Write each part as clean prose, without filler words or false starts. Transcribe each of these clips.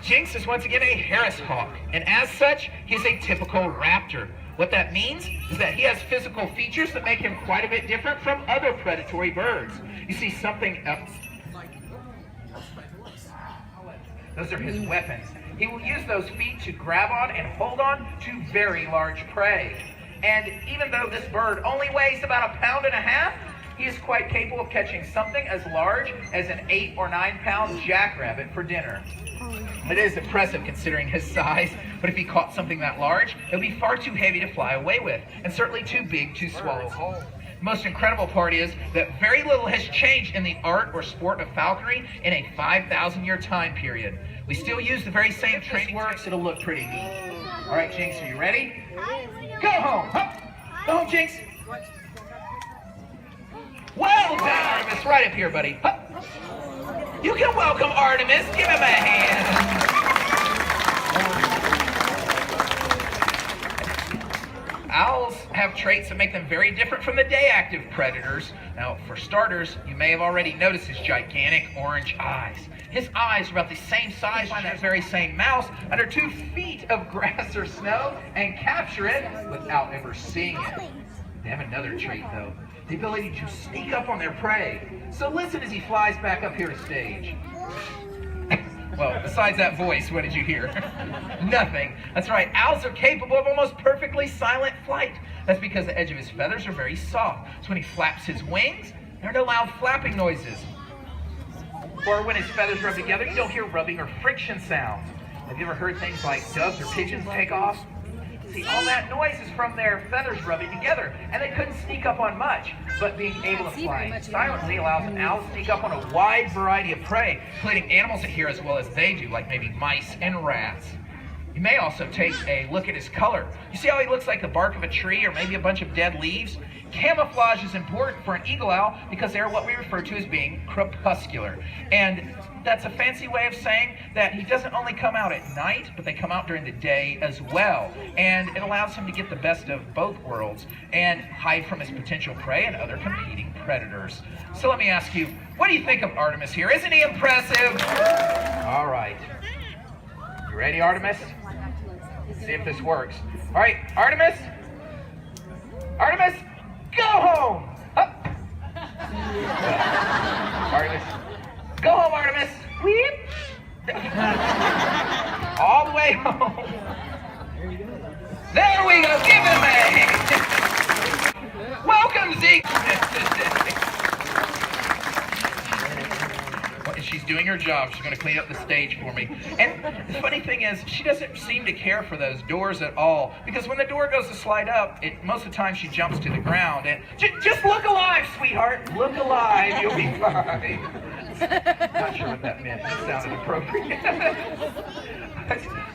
Jinx is once again a Harris hawk, and as such, he's a typical raptor. What that means is that he has physical features that make him quite a bit different from other predatory birds. You see something else. Those are his weapons. He will use those feet to grab on and hold on to very large prey. And even though this bird only weighs about 1.5 pounds, he is quite capable of catching something as large as an 8 or 9 pound jackrabbit for dinner. It is impressive considering his size, but if he caught something that large, it would be far too heavy to fly away with, and certainly too big to swallow whole. The most incredible part is that very little has changed in the art or sport of falconry in a 5,000-year time period. We still use the very same training works. It'll look pretty neat. All right, Jinx, are you ready? Go home. Hup. Go home, Jinx. Well done, Artemis. Right up here, buddy. Hup. You can welcome Artemis. Give him a hand. Owls have traits that make them very different from the day-active predators. Now, for starters, you may have already noticed his gigantic orange eyes. His eyes are about the same size as that very same mouse under 2 feet of grass or snow and capture it without ever seeing it. They have another trait, though. The ability to sneak up on their prey. So listen as he flies back up here to stage. Well, besides that voice, what did you hear? Nothing. That's right, owls are capable of almost perfectly silent flight. That's because the edge of his feathers are very soft. So when he flaps his wings, there are no loud flapping noises. Or when his feathers rub together, you don't hear rubbing or friction sounds. Have you ever heard things like doves or pigeons take off? See, all that noise is from their feathers rubbing together, and they couldn't sneak up on much. But being able to fly silently allows an owl to sneak up on a wide variety of prey, including animals that hear as well as they do, like maybe mice and rats. You may also take a look at his color. You see how he looks like the bark of a tree or maybe a bunch of dead leaves? Camouflage is important for an eagle owl because they're what we refer to as being crepuscular. And that's a fancy way of saying that he doesn't only come out at night, but they come out during the day as well. And it allows him to get the best of both worlds and hide from his potential prey and other competing predators. So let me ask you, what do you think of Artemis here? Isn't he impressive? All right. You ready, Artemis? Let's see if this works. All right, Artemis? Artemis, go home! Up. Artemis. Go home, Artemis. Weep. All the way home. There we go. Give him a hand. Welcome, Zeke. She's doing her job. She's going to clean up the stage for me. And the funny thing is, she doesn't seem to care for those doors at all. Because when the door goes to slide up, most of the time she jumps to the ground. And just look alive, sweetheart. Look alive. You'll be fine. Not sure what that meant. That sounded appropriate.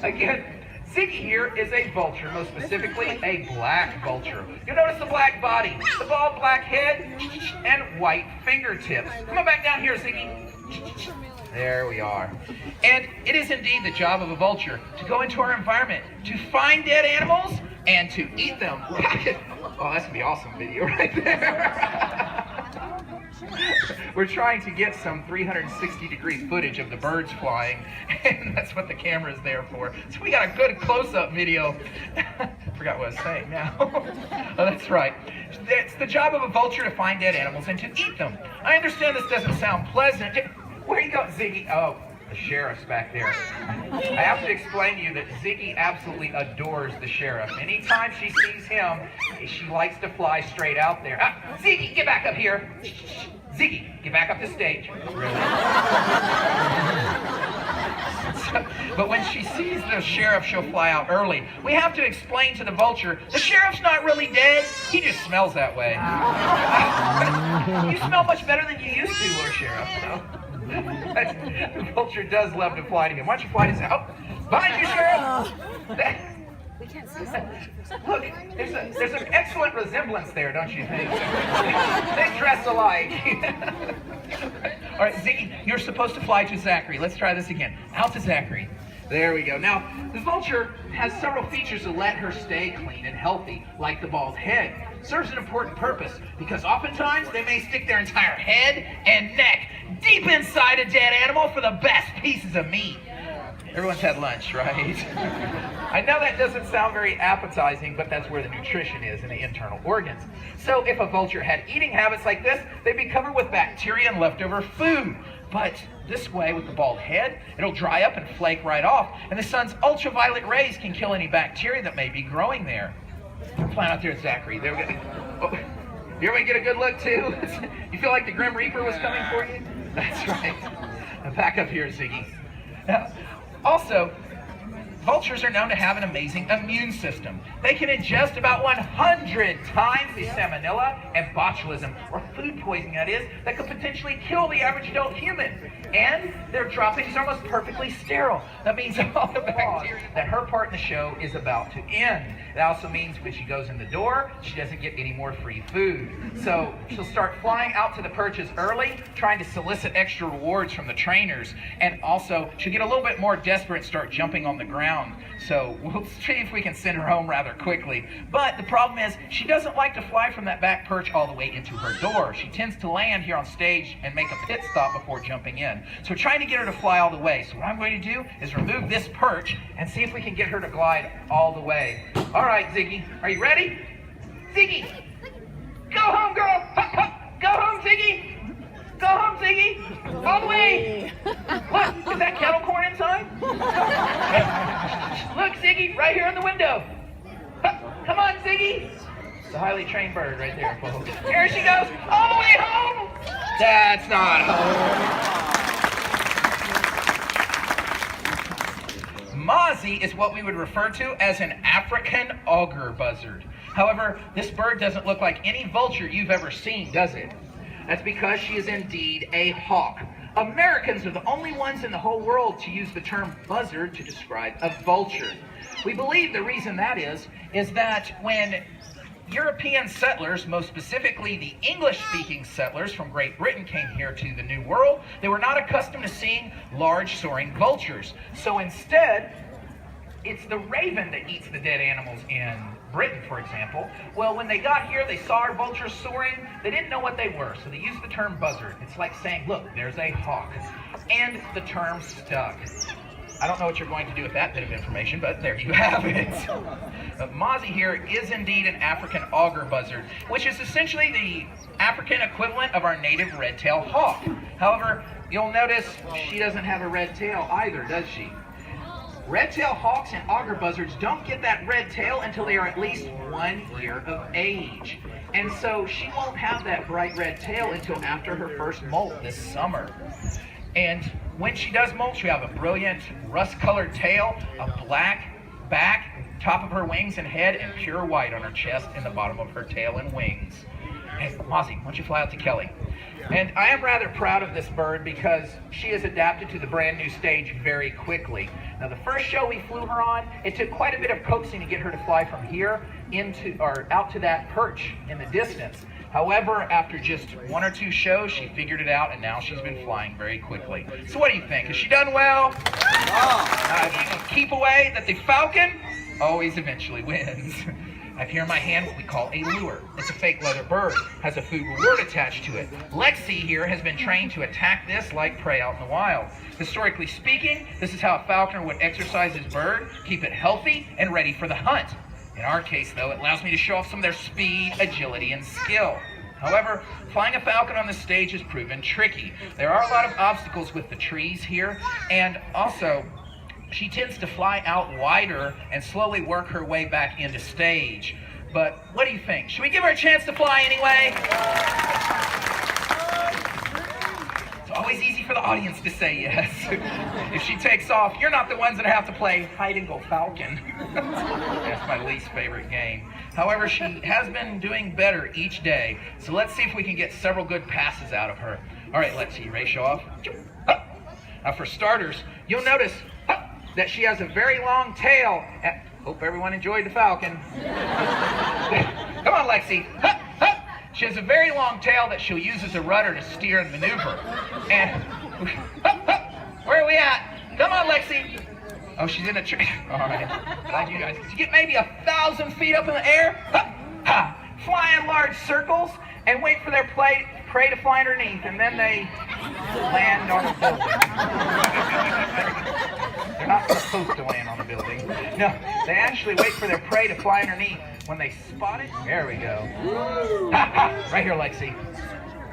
Again, Ziggy here is a vulture, most specifically a black vulture. You'll notice the black body, the bald black head, and white fingertips. Come on back down here, Ziggy. There we are. And it is indeed the job of a vulture to go into our environment, to find dead animals, and to eat them. Oh, that's going to be awesome video right there. We're trying to get some 360-degree footage of the birds flying, and that's what the camera is there for. So we got a good close-up video. Forgot what I was saying now. Oh, that's right. It's the job of a vulture to find dead animals and to eat them. I understand this doesn't sound pleasant. Where you go, Ziggy? Oh, the sheriff's back there. I have to explain to you that Ziggy absolutely adores the sheriff. Anytime she sees him, she likes to fly straight out there. Ziggy, get back up here. Ziggy, get back up the stage. Really? But when she sees the sheriff, she'll fly out early. We have to explain to the vulture, the sheriff's not really dead. He just smells that way. You smell much better than you used to, Lord Sheriff. So. The vulture does love to fly to him. Why don't you fly to him? Oh, behind you, Sheriff. We can't see so much. Look, there's an excellent resemblance there, don't you think? They dress alike. All right, Ziggy, you're supposed to fly to Zachary. Let's try this again. Out to Zachary. There we go. Now, the vulture has several features to let her stay clean and healthy, like the bald head. Serves an important purpose because oftentimes they may stick their entire head and neck deep inside a dead animal for the best pieces of meat. Everyone's had lunch, right? I know that doesn't sound very appetizing, but that's where the nutrition is in the internal organs. So if a vulture had eating habits like this, they'd be covered with bacteria and leftover food. But this way, with the bald head, it'll dry up and flake right off, and the sun's ultraviolet rays can kill any bacteria that may be growing there. Flying out there, Zachary. There we go. Oh, you ever get a good look, too? You feel like the Grim Reaper was coming for you? That's right. Now back up here, Ziggy. Now, also, vultures are known to have an amazing immune system. They can ingest about 100 times the salmonella and botulism, or food poisoning that is, that could potentially kill the average adult human. And their droppings are almost perfectly sterile. That means all the bacteria that her part in the show is about to end. That also means when she goes in the door, she doesn't get any more free food. So she'll start flying out to the perches early, trying to solicit extra rewards from the trainers. And also, she'll get a little bit more desperate and start jumping on the ground. So we'll see if we can send her home rather quickly. But the problem is, she doesn't like to fly from that back perch all the way into her door. She tends to land here on stage and make a pit stop before jumping in. So we're trying to get her to fly all the way. So what I'm going to do is remove this perch and see if we can get her to glide all the way. All right, Ziggy, are you ready? Ziggy, go home, girl. Go home, Ziggy. Go home, Ziggy. All the way. Look, is that kettle corn inside? Look, Ziggy, right here in the window. Come on, Ziggy. It's a highly trained bird right there, folks. Here she goes, all the way home. That's not home. Mozzie is what we would refer to as an African auger buzzard. However, this bird doesn't look like any vulture you've ever seen, does it? That's because she is indeed a hawk. Americans are the only ones in the whole world to use the term buzzard to describe a vulture. We believe the reason that is that when European settlers, most specifically the English-speaking settlers from Great Britain, came here to the New World, they were not accustomed to seeing large soaring vultures. So instead, it's the raven that eats the dead animals in Britain, for example. Well, when they got here, they saw our vultures soaring. They didn't know what they were, so they used the term buzzard. It's like saying, look, there's a hawk. And the term stuck. I don't know what you're going to do with that bit of information, but there you have it. Mozzie here is indeed an African auger buzzard, which is essentially the African equivalent of our native red-tailed hawk. However, you'll notice she doesn't have a red tail either, does she? Red-tailed hawks and auger buzzards don't get that red tail until they are at least 1 year of age. And so she won't have that bright red tail until after her first molt this summer. And when she does molt, she'll have a brilliant rust-colored tail, a black back, top of her wings and head, and pure white on her chest and the bottom of her tail and wings. Hey, Mozzie, why don't you fly out to Kelly? And I am rather proud of this bird because she has adapted to the brand new stage very quickly. Now, the first show we flew her on, it took quite a bit of coaxing to get her to fly from here out to that perch in the distance. However, after just 1 or 2 shows, she figured it out, and now she's been flying very quickly. So what do you think? Has she done well? Keep away that the falcon always eventually wins. I have here in my hand what we call a lure. It's a fake leather bird, has a food reward attached to it. Lexi here has been trained to attack this like prey out in the wild. Historically speaking, this is how a falconer would exercise his bird, keep it healthy and ready for the hunt. In our case, though, it allows me to show off some of their speed, agility, and skill. However, flying a falcon on this stage has proven tricky. There are a lot of obstacles with the trees here, and also, she tends to fly out wider and slowly work her way back into stage. But what do you think? Should we give her a chance to fly anyway? It's always easy for the audience to say yes. If she takes off, you're not the ones that have to play hide and go falcon. That's my least favorite game. However, she has been doing better each day. So let's see if we can get several good passes out of her. All right, let's see. Ready to show off? Now, for starters, you'll notice that she has a very long tail. Hope everyone enjoyed the falcon. Come on, Lexi. She has a very long tail that she'll use as a rudder to steer and maneuver. And where are we at? Come on, Lexi. Oh, she's in a tree. All right. Glad you guys. Did you get maybe 1,000 feet up in the air? Fly in large circles and wait for their prey to fly underneath, and then they land on a building. They're not supposed to land on the building. No, they actually wait for their prey to fly underneath. When they spot it, there we go. Ha, ha, right here, Lexi.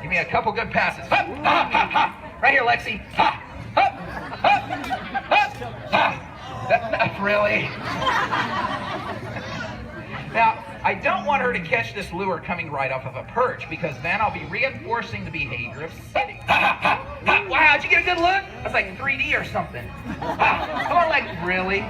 Give me a couple good passes. Ha, ha, ha, ha. Right here, Lexi. Ha, ha, ha, ha, ha. That's enough, really. Now, I don't want her to catch this lure coming right off of a perch, because then I'll be reinforcing the behavior of sitting. Wow, did you get a good look? That's like 3D or something. Come on, like, really?